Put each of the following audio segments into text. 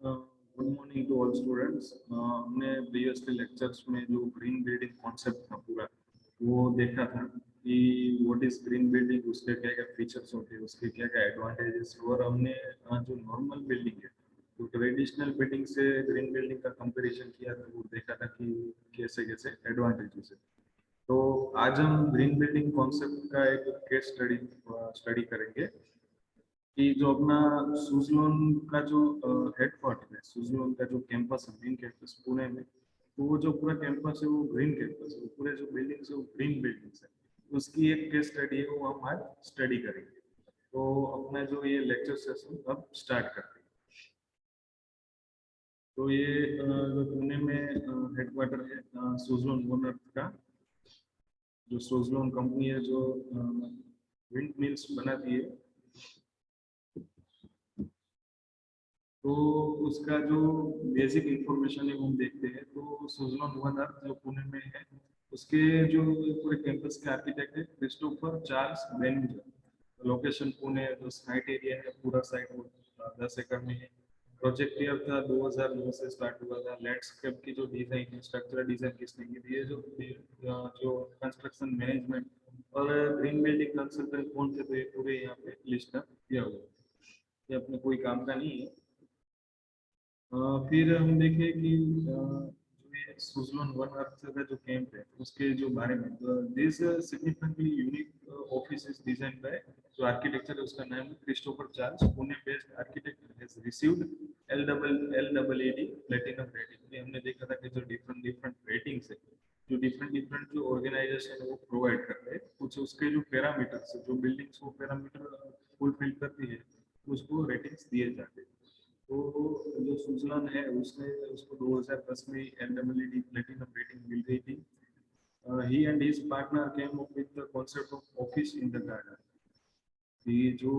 Good morning to all students. हमने previously lectures में जो ग्रीन बिल्डिंग कॉन्सेप्ट था पूरा वो देखा था कि व्हाट इज ग्रीन बिल्डिंग, उसके क्या क्या फीचर्स होते हैं, उसके क्या क्या एडवांटेजेस, और हमने जो नॉर्मल बिल्डिंग है तो ट्रेडिशनल बिल्डिंग से ग्रीन बिल्डिंग का कंपैरिजन किया था, वो देखा था कि कैसे कैसे एडवांटेजेस है। तो आज हम ग्रीन बिल्डिंग कॉन्सेप्ट का एक केस स्टडी स्टडी करेंगे कि जो अपना सुजलोन का जो हेडक्वार्टर है, सुजलोन का जो कैंपस है, मेन कैंपस पुणे में, तो वो जो पूरा कैंपस है वो ग्रीन कैंपस है, वो पूरे जो बिल्डिंग्स है वो ग्रीन बिल्डिंग्स है। उसकी एक केस स्टडी है, वो हम आज स्टडी करेंगे। तो अपना जो ये लेक्चर सेशन अब स्टार्ट करते हैं। तो ये जो पुणे में हेडक्वार्टर है सुजलोन वन अर्थ का, जो सुजलोन कंपनी है जो विंड मिल्स बनाती है, तो उसका जो बेसिक इंफॉर्मेशन है वो हम देखते हैं। तो सुजलोन वन अर्थ जो पुणे में है, उसके जो पूरे कैंपस के आर्किटेक्ट है क्रिस्टोफर चार्ल्स बेनिंजर। लोकेशन पुणे है, जो साइट एरिया है पूरा साइट वो 10 एकड़ में है। प्रोजेक्ट ईयर था 2009 से स्टार्ट हुआ था। लैंडस्केप की जो डिजाइन है, स्ट्रक्चरल डिजाइन किसने की थी, ये जो कंस्ट्रक्शन मैनेजमेंट और ग्रीन बिल्डिंग कंसल्टेंट कौन थे, तो ये पूरे यहाँ पे लिस्ट किया हुआ है। ये अपने कोई काम का नहीं है। फिर हम देखें कि जो ये सुजलोन वन अर्थ का जो कैंप है उसके जो बारे में, this significantly unique office is design by, जो आर्किटेक्चर है उसका नाम है Christopher Charles, Pune based architect has received L double A D platinum rating. ये हमने देखा था कि जो डिफरेंट डिफरेंट रेटिंग्स है, जो डिफरेंट डिफरेंट जो ऑर्गेनाइजेशन है वो प्रोवाइड करते हैं, कुछ उसके जो पैरामीटर्स है, जो बिल्डिंग्स वो पैरामीटर फुलफिल करती है उसको रेटिंग्स दिए जाते हैं। तो जो सुजलन है उसने उसको 2010 में एनडब्ल्यूडी प्लेटिनम रेटिंग मिल गई थी। He and his partner came up with the concept of office in the garden. कि जो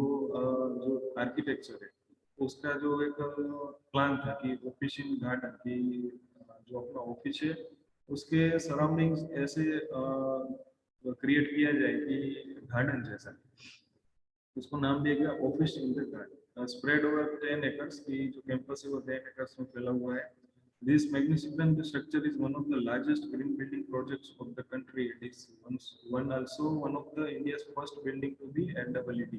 आर्किटेक्चर है उसका जो एक प्लान था कि ऑफिस इन गार्डन की, जो अपना ऑफिस है उसके सराउंडिंग्स ऐसे क्रिएट किया जाए कि गार्डन जैसा। उसको नाम दिया गया office in the garden, spread over 10 acres की जो कैंपस है वो 10 एकर्स में फैला हुआ है। This magnificent structure is one of the largest green building projects of the country. It is also one of the India's first building to be LEED.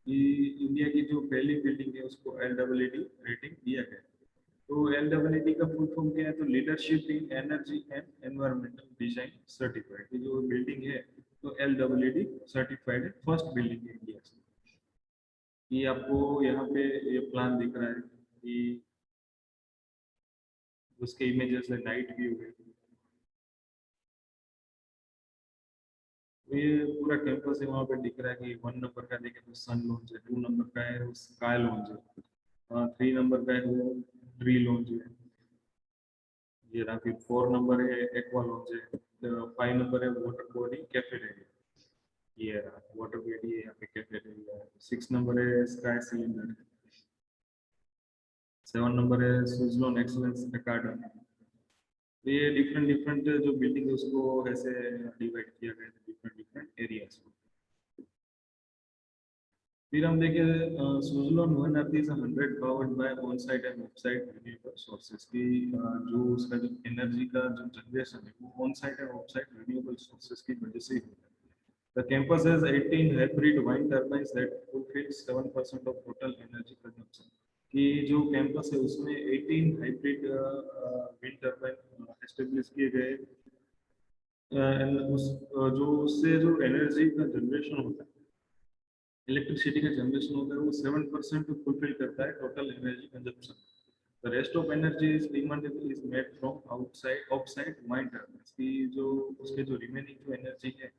ये India की जो पहली बिल्डिंग है उसको LEED रेटिंग दिया गया। तो LEED का फुल फॉर्म क्या है, तो leadership in energy and environmental design certified. ये जो बिल्डिंग है तो LEED सर्टिफाइड है, फर्स्ट बिल्डिंग है इंडिया से। ये आपको यहाँ पे ये प्लान दिख रहा है कि उसके इमेजेस है, नाइट व्यू है। तो ये पूरा कैंपस है, वहाँ पे दिख रहा है कि 1 नंबर का देखें तो सन लॉन्च है, 2 नंबर का है वो स्काई लॉन्च है, 3 नंबर का है वो ट्री लॉन्च है। ये रहा, फिर 4 नंबर है एक्वा लॉन्च है, 5 नंबर है वाटर बॉडी कैफेटेरिया। ये रहा वाटर बॉडी है, यहाँ पे कैफेटेरिया है। 6 नंबर है स्काई सिलेंडर है। 7 नंबर है सुजलोन एक्सलेंस अकादमी। तो ये डिफरेंट डिफरेंट जो बिल्डिंग है उसको ऐसे डिवाइड किया गया है डिफरेंट डिफरेंट एरियाज में। फिर हम देखें Suzlon one earth is 100 powered by on site end of site renewable sources की, जो उसका जो एनर्जी का जो जनरेशन है वो on site end of site renewable sources की वजह से ही होता है। The campus has 18 hybrid wind turbines that fulfill 7% of total energy consumption. कि जो कैंपस है उसमें 18 हाइब्रिड विंड टर्बाइन एस्टेब्लिश किए गए। उस जो उससे जो एनर्जी का जनरेशन होता है, इलेक्ट्रिसिटी का जनरेशन होता है, वो 7% फुलफिल करता है total energy consumption. The rest of energy is demanded is made from outside offside wind turbines की, जो उसके जो रिमेनिंग जो एनर्जी है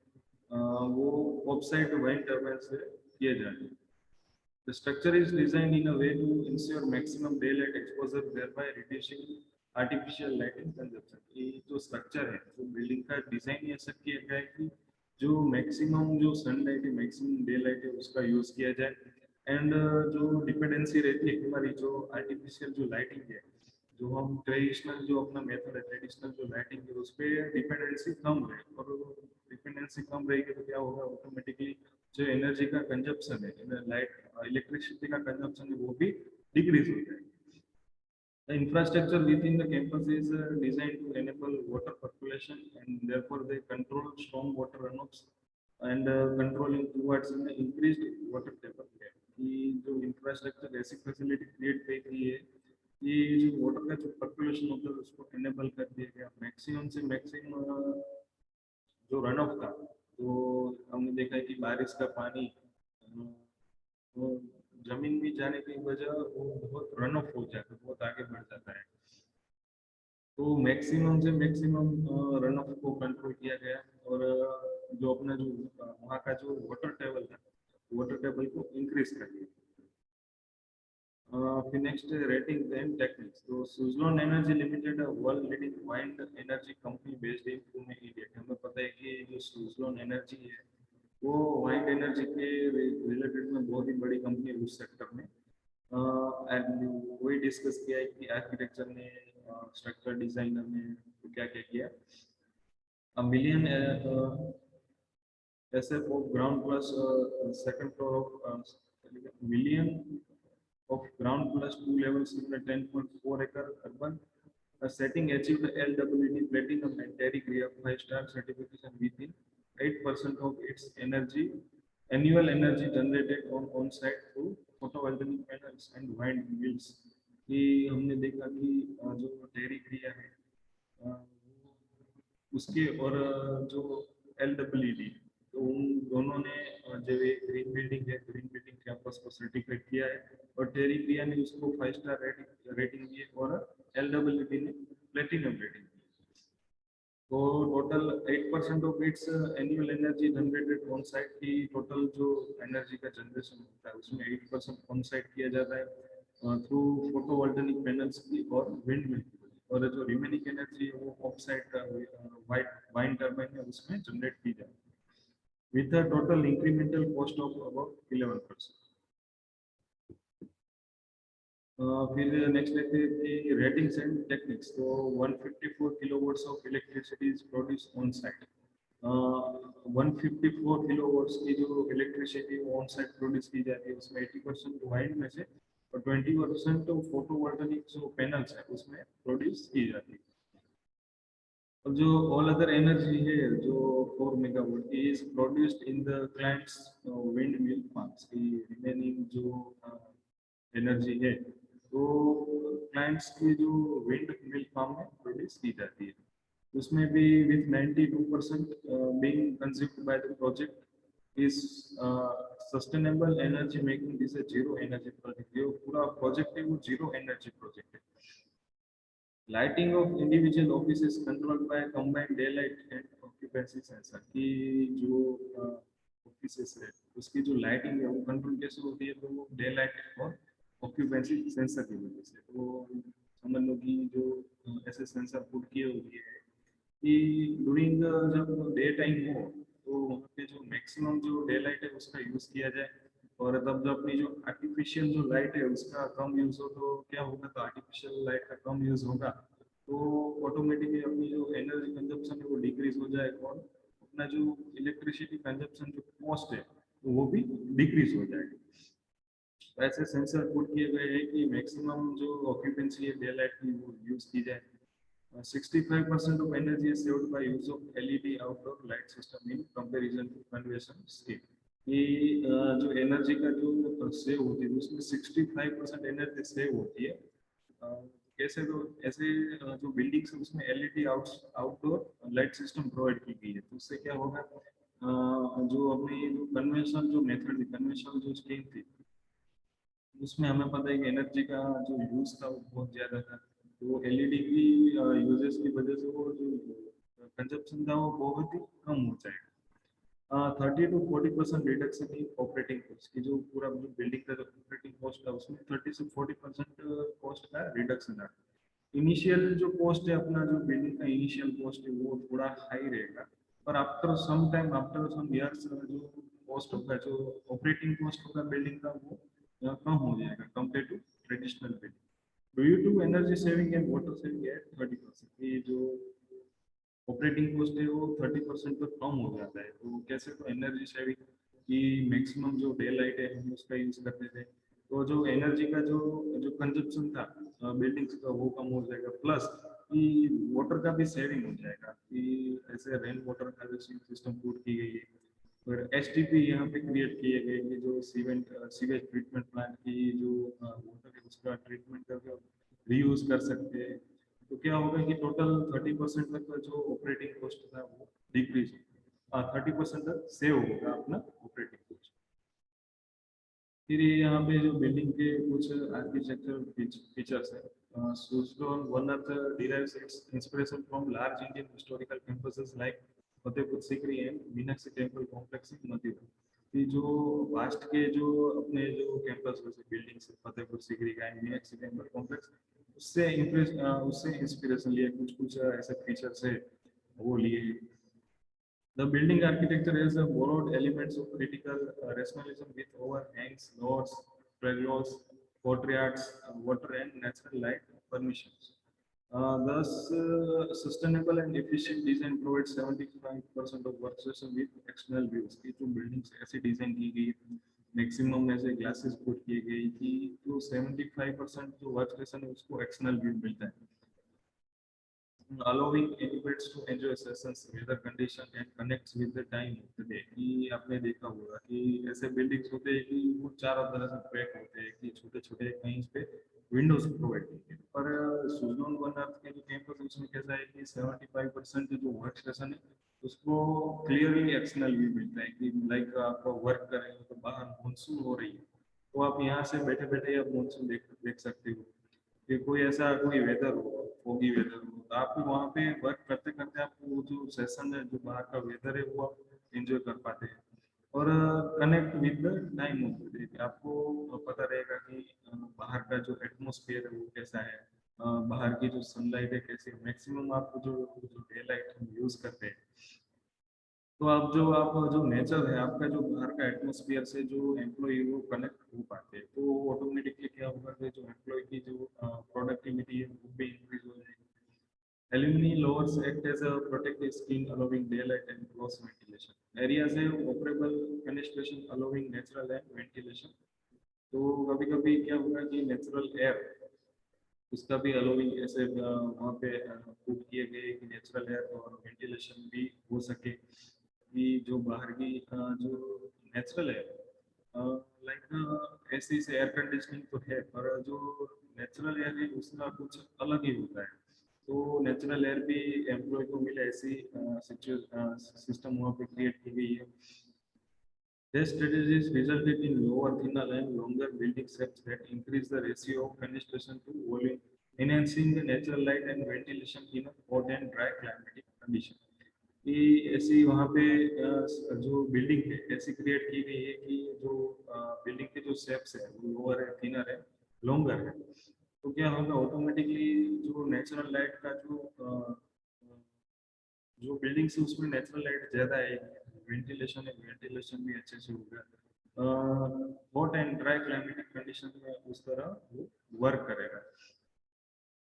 वो ऑफसाइड वाइंड टर्बाइन से किए जाते हैं। The structure is designed in a way to ensure maximum daylight exposure, thereby reducing artificial lighting consumption. ये जो स्ट्रक्चर है, जो बिल्डिंग का डिजाइन ऐसा किया गया है कि जो मैक्सिमम जो सनलाइट है, मैक्सिमम डे लाइट है उसका यूज किया जाए। एंड जो डिपेंडेंसी रहती है हमारी जो आर्टिफिशियल जो लाइटिंग है, जो हम ट्रेडिशनल जो अपना मेथड है, ट्रेडिशनल जो लाइटिंग है उस पर डिपेंडेंसी कम रहे, और डिपेंडेंसी कम रहेगी तो क्या होगा, ऑटोमेटिकली जो एनर्जी का कंजप्शन है, लाइट इलेक्ट्रिसिटी का कंजप्शन है वो भी डिक्रीज हो जाएगा। The infrastructure within the campus is designed to enable water percolation, and therefore they control stormwater runoffs and controlling towards the increased water table gap. ये जो इंफ्रास्ट्रक्चर ऐसी फैसिलिटी क्रिएट की गई है, ये जो वाटर का जो पर्कुलेशन होता है उसको एनेबल कर दिया गया। मैक्सिमम से मैक्सिमम जो रन ऑफ था, तो हमने देखा है कि बारिश का पानी वो जमीन में जाने की वजह वो बहुत रन ऑफ हो जाता है, बहुत आगे बढ़ जाता है। तो मैक्सिमम से मैक्सिमम रन ऑफ को कंट्रोल किया गया, और जो अपना जो वहाँ का जो वाटर टेबल था, वाटर टेबल को इंक्रीज कर दिया। फिर नेक्स्ट रेटिंग एंड टेक्निक्स। तो Suzlon energy limited world leading wind energy company based in Pune India. हमें पता है कि जो सुजलॉन एनर्जी है वो वाइंड एनर्जी के रिलेटेड में बहुत ही बड़ी कंपनी है उस सेक्टर में। वही डिस्कस किया है कि आर्किटेक्चर ने, स्ट्रक्चर डिजाइनर ने क्या क्या किया। A million SF of ground plus second floor of million of ground plus two levels in the 10.4 acre urban setting achieved LWD platinum and TerryGria 5-star certification within 8% of its energy annual energy generated on site through photovoltaic panels and windmills। कि हमने देखा कि जो TerryGria है उसके और जो LWD, तो उन दोनों ने जो ग्रीन बिल्डिंग है, ग्रीन बिल्डिंग कैंपस को सर्टिफाइड किया है, और TerryGria ने उसको 5-स्टार रेटिंग दी है, और LWD ने प्लेटिनम रेटिंग दी। तो total 8% of its annual energy generated on site की टोटल जो एनर्जी का जनरेशन होता है उसमें 8% ऑन साइट किया जाता है थ्रू फोटोवोल्टेनिक पैनल्स की और विंड मिल, और जो रिमेनिंग एनर्जी है वो ऑफ साइट वाइंड टर्बाइन है उसमें जनरेट की जाती है with a total incremental cost of about 11%। फिर नेक्स्ट लेते हैं रेटिंग्स एंड टेक्निक्स। तो 154 kilowatts of electricity is produce on site. 154 kilowatts की जो इलेक्ट्रिसिटी ऑन साइट प्रोड्यूस की जाती है उसमें 80% वाइंड में से और 20% फोटोवोल्टेनिक जो पैनल्स है उसमें प्रोड्यूस की जाती है। और जो ऑल अदर एनर्जी है जो 4 megawatt is produced in the clients wind mill farms की रिमेनिंग जो एनर्जी है तो क्लाइंट्स की जो विंड मिल फार्म में प्रोड्यूस की जाती है। उसमें भी with 92% being consumed by the project is sustainable energy making this a zero energy project. जो पूरा प्रोजेक्ट है वो जीरो एनर्जी प्रोजेक्ट है। Lighting of individual offices controlled by combined daylight and occupancy sensor। की जो ऑफिसेस है उसकी जो लाइटिंग है वो कंट्रोल कैसे होती है, तो वो डे लाइट और ऑक्यूपेंसी सेंसर की वजह से। तो समझ लो कि जो ऐसे सेंसर पुट किए हुए हैं कि ड्यूरिंग जब डे टाइम हो तो वहाँ पे जो मैक्सिमम जो डे लाइट है उसका यूज किया जाए, और तब जब अपनी जो आर्टिफिशियल जो लाइट है उसका कम यूज हो तो क्या होगा, तो आर्टिफिशियल लाइट का कम यूज होगा तो ऑटोमेटिकली अपनी जो एनर्जी कंजप्शन है वो डिक्रीज हो जाएगा, और अपना जो इलेक्ट्रिसिटी कंजप्शन जो कॉस्ट है तो वो भी डिक्रीज हो जाएगा। ऐसे सेंसर पुट किए गए हैं कि मैक्सिमम जो ऑक्यूपेंसी है डे लाइट की वो यूज की जाए। 65% of energy is saved by use of LED outdoor light system in comparison to conventional scheme। ये जो एनर्जी का जो सेव होती है उसमें 65% एनर्जी सेव होती है। कैसे, तो ऐसे जो बिल्डिंग्स है उसमें LED outdoor light system provide की गई है, तो उससे क्या होगा, जो अपनी जो कन्वेंशनल जो मेथड थी, कन्वेंशनल जो स्कीम थी उसमें हमें पता है कि एनर्जी का जो यूज था वो बहुत ज़्यादा था। तो एलईडी की यूजेस की वजह से वो जो कंजप्शन था वो बहुत ही कम हो जाएगा। 30 to 40% reduction in operating cost की, जो पूरा जो बिल्डिंग का जो ऑपरेटिंग कॉस्ट था उसमें 30 से 40% कॉस्ट का रिडक्शन है। इनिशियल जो कॉस्ट है अपना जो बिल्डिंग का इनिशियल कॉस्ट है वो थोड़ा हाई रहेगा, पर after some time after some years जो कॉस्ट होगा, जो ऑपरेटिंग कॉस्ट होगा बिल्डिंग का वो कम हो जाएगा compare to traditional building due to energy saving and water saving at 30%। ये जो ऑपरेटिंग कॉस्ट है वो 30% तक कम हो जाता है। तो कैसे, तो एनर्जी सेविंग की मैक्सिमम जो डे लाइट है हम उसका यूज करते थे, तो जो एनर्जी का जो जो कंजप्शन था बिल्डिंग्स का वो कम हो जाएगा, प्लस कि वाटर का भी सेविंग हो जाएगा कि ऐसे rain water harvesting system put की गई है। और एसटीपी यहाँ पे क्रिएट किए गए कि जो सीवेज ट्रीटमेंट प्लांट की जो वाटर है उसका ट्रीटमेंट करके रीयूज कर सकते हैं। तो क्या होगा कि टोटल 30% तक का जो ऑपरेटिंग कॉस्ट था वो डिक्रीज, 30% तक सेव होगा अपना ऑपरेटिंग कॉस्ट। फिर ये यहाँ पे जो बिल्डिंग के कुछ आर्किटेक्चरल फीचर्स है, Suzlon one of the derives its inspiration from large Indian historical campuses like Fatehpur Sikri and Meenakshi temple complex in Mathura. कि जो पास्ट के जो अपने जो कैंपस वैसे बिल्डिंग्स है फतेहपुर सीकरी का एंड मीनाक्षी टेम्पल कॉम्प्लेक्स, उससे इंस्पिरेशन लिए कुछ कुछ ऐसे फीचर्स है वो लिए। The building architecture has borrowed elements of critical rationalism with overhangs, lords, pergolas, courtyards, water and natural light permissions. Thus, sustainable and efficient design provides 75% of workstation with external views। की जो buildings ऐसी design की गई, maximum में से glasses put किए गए कि जो 75% जो वर्कस्टेशन है उसको एक्सटर्नल व्यू मिलता है, allowing individuals to enjoy sessions, weather condition and connects with the time of the day। कि आपने देखा होगा कि ऐसे बिल्डिंग्स होते हैं कि वो चारों तरह से पैक होते हैं कि छोटे छोटे कहीं पे विंडोज प्रोवाइड होते हैं। पर सुजलोन वन अर्थ के जो कैंपस उसमें कैसा है कि 75% जो वर्क स्टेशन है उसको क्लियरली एक्सटर्नल व्यू मिलता है कि लाइक आप वर्क कर रहे हो तो बाहर मानसून हो रही है तो आप यहाँ से बैठे बैठे आप मानसून देख सकते हो। कि कोई ऐसा कोई वेदर हो, फोगी वेदर हो, तो आप वहाँ पे वर्क करते करते आप वो जो सेशन है जो बाहर का वेदर है वो आप एंजॉय कर पाते हैं। और connect with the time of the day, आपको पता रहेगा कि बाहर का जो एटमोसफियर है वो कैसा है, बाहर की जो सनलाइट है कैसी है, मैक्सिमम आप जो जो डे लाइट हम यूज करते हैं। तो आप जो नेचर है आपका जो बाहर का एटमोसफियर से जो एम्प्लॉय वो कनेक्ट हो पाते हैं तो ऑटोमेटिकली क्या होगा कि जो एम्प्लॉय की जो प्रोडक्टिविटी है वो भी इंक्रीज हो जाएगी। Alumni lowers act as a protective screen allowing daylight and cross ventilation. Areas have operable fenestration allowing natural air ventilation। तो कभी कभी क्या होगा कि नेचुरल एयर उसका भी अलोविंग ऐसे वहाँ पे पुट किए गए कि नेचुरल एयर और वेंटिलेशन भी हो सके कि जो बाहर की जो नेचुरल है लाइक ऐसे से एयर कंडीशनिंग तो है पर जो नेचुरल एयर है उसका कुछ अलग ही होता है। तो नेचुरल एयर भी एम्प्लॉय को मिले ऐसी सिस्टम वहाँ पे क्रिएट की गई है। These strategies resulted in lower thinner and longer building shapes that increase the ratio of fenestration to volume, enhancing the natural light and ventilation in a hot and dry climatic condition। कि ऐसी वहाँ पे जो building है ऐसी create की गई है कि जो बिल्डिंग के जो शेप्स है वो लोअर है, थिनर है, लॉन्गर है। तो क्या होगा ऑटोमेटिकली जो नेचुरल लाइट का जो बिल्डिंग्स है उसमें नेचुरल लाइट ज्यादा है, वेंटिलेशन भी अच्छे से होगा, hot and dry climatic condition में उस तरह वो वर्क करेगा।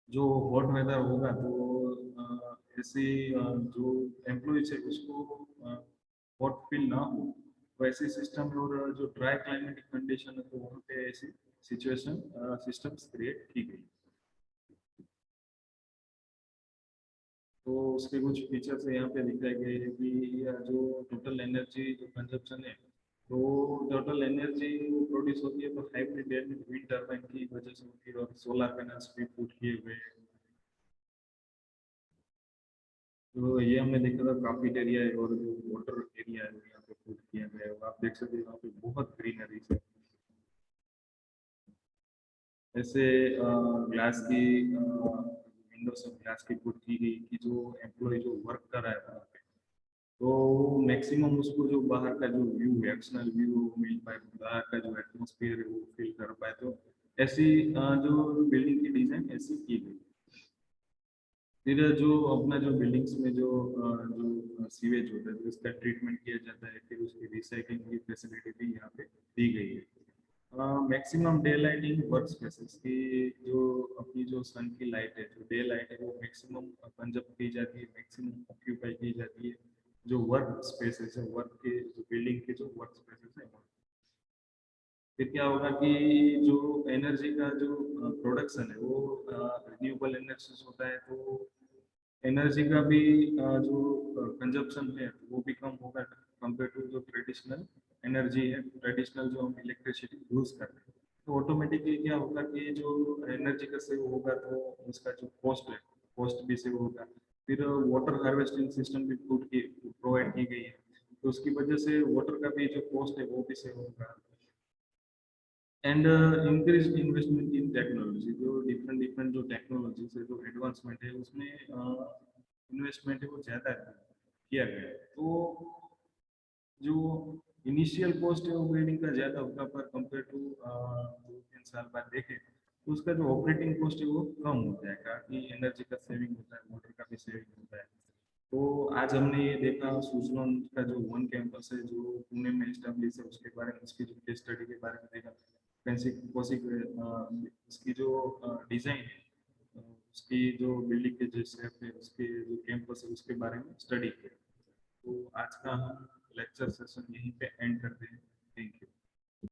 जो हॉट वेदर होगा तो ऐसे जो एम्प्लॉइज है उसको हॉट फील ना हो वैसे सिस्टम और जो ड्राई क्लाइमेटिक कंडीशन है तो वहाँ पे ऐसी सिचुएशन सिस्टम्स क्रिएट की गई। तो उसके कुछ फीचर्स यहाँ पे दिखाए गए हैं कि जो टोटल एनर्जी जो कंजप्शन है तो टोटल एनर्जी प्रोड्यूस होती है तो हाइब्रिड विंड टर्बाइन की वजह से होती है और सोलर पैनल्स भी पुट किए हुए हैं। तो ये हमने देखा था काफी एरिया है और जो वाटर एरिया है वो यहाँ पे पुट किया गया है और आप देख सकते हो यहाँ पे बहुत ग्रीनरी है। ऐसे ग्लास की विंडो से ग्लास की पुट की गई कि जो एम्प्लॉय जो वर्क कर रहा है वहाँ पे तो मैक्सिमम उसको जो बाहर का जो व्यू है एक्सटर्नल व्यू मिल पाए, बाहर का जो एटमोसफियर है वो फील कर पाए। तो ऐसी जो बिल्डिंग की डिजाइन ऐसी की गई। फिर जो अपना जो बिल्डिंग्स में जो सीवेज होता है तो उसका ट्रीटमेंट किया जाता है, फिर उसकी रिसाइकलिंग की फैसिलिटी भी यहाँ पे दी गई है। Maximum day lighting work spaces की जो अपनी जो सन की लाइट है जो डे लाइट है वो मैक्सिमम कंजप्ट की जाती है, मैक्सिमम ऑक्यूपाई की जाती है जो वर्क स्पेसेस है, वर्क के जो बिल्डिंग के जो वर्क स्पेसेस है। फिर क्या होगा कि जो एनर्जी का जो प्रोडक्शन है वो रिन्यूएबल एनर्जी होता है, तो एनर्जी का भी जो कंजप्शन है वो भी कम होगा कंपेयर टू जो ट्रेडिशनल एनर्जी है, ट्रेडिशनल जो हम इलेक्ट्रिसिटी यूज करते हैं। तो ऑटोमेटिकली क्या होगा कि जो एनर्जी का सेव होगा तो उसका जो कॉस्ट है, कॉस्ट भी सेव होगा। फिर वाटर हार्वेस्टिंग सिस्टम भी प्रोवाइड की गई है, तो उसकी वजह से वाटर का भी जो कॉस्ट है वो भी सेव होगा। And increase investment in technology, जो डिफरेंट डिफरेंट जो टेक्नोलॉजी से जो एडवांसमेंट है उसमें इन्वेस्टमेंट है वो ज़्यादा किया गया है। तो जो इनिशियल कॉस्ट है वो बिल्डिंग का ज़्यादा होगा, पर कंपेयर टू 2-3 साल बाद देखें तो उसका जो ऑपरेटिंग कॉस्ट है वो कम हो जाएगा, कि एनर्जी का सेविंग होता है, वाटर का भी सेविंग होता है। तो आज हमने ये देखा सुजलॉन का जो वन कैंपस है जो पुणे में एस्टेब्लिश है, उसके बारे में, उसकी जो केस स्टडी के बारे में देखा। कौशिक उसकी जो डिजाइन है, उसकी जो बिल्डिंग के जो शेप है, उसके जो कैंपस है उसके बारे में स्टडी किया। तो आज का हम लेक्चर सेशन यहीं पे एंड करते हैं। Thank you.